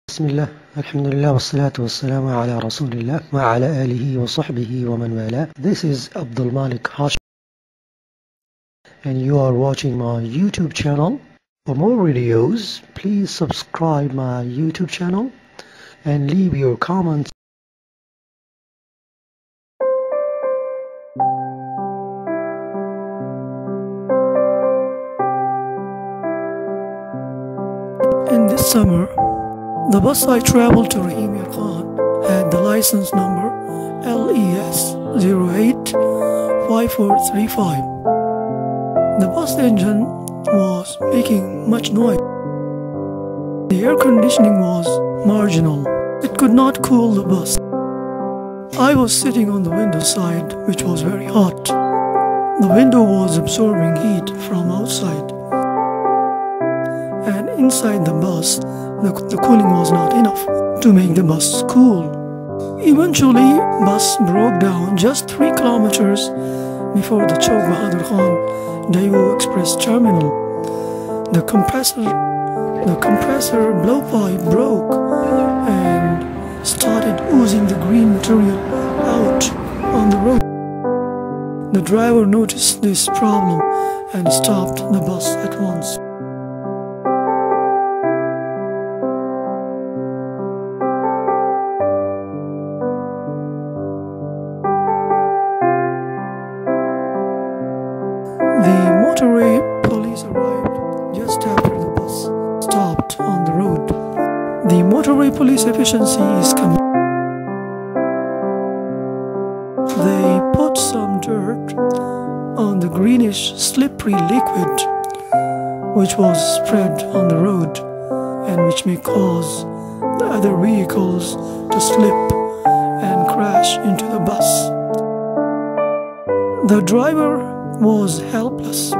بسم الله الحمد لله والصلاة والسلام على رسول الله وعلى آله وصحبه ومن والاه. This is Abdul Malik Hashim and you are watching my YouTube channel. For more videos, please subscribe my YouTube channel and leave your comments. In this summer, the bus I traveled to Rahim Yar Khan had the license number LES 085435. The bus engine was making much noise. The air conditioning was marginal. It could not cool the bus. I was sitting on the window side, which was very hot. The window was absorbing heat from outside. And inside the bus, the cooling was not enough to make the bus cool. Eventually, bus broke down just 3 kilometers before the Chowk Bahadur Khan Daewoo Express terminal. The compressor blowpipe broke and started oozing the green material out on the road. The driver noticed this problem and stopped the bus at once. The motorway police arrived just after the bus stopped on the road. The motorway police efficiency is coming. They put some dirt on the greenish slippery liquid which was spread on the road and which may cause the other vehicles to slip and crash into the bus. The driver was helpless.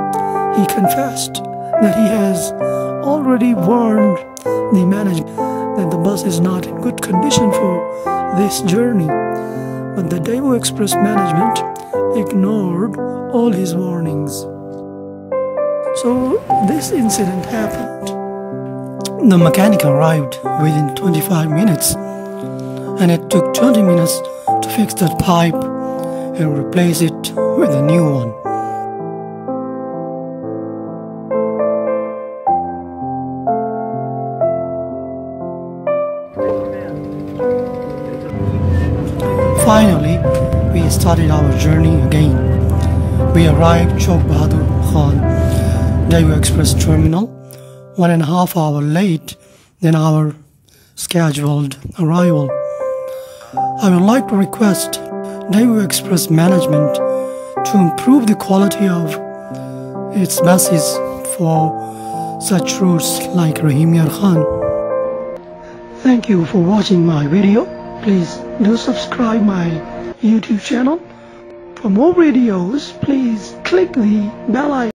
He confessed that he has already warned the management that the bus is not in good condition for this journey, but the Daewoo Express management ignored all his warnings. So this incident happened. The mechanic arrived within 25 minutes and it took 20 minutes to fix that pipe and replace it with a new one. Finally, we started our journey again. We arrived Chowk Bahadur Khan Daewoo Express terminal 1.5 hours late than our scheduled arrival. I would like to request Daewoo Express management to improve the quality of its buses for such routes like Rahim Yar Khan. Thank you for watching my video. Please do subscribe my YouTube channel. For more videos, please click the bell icon.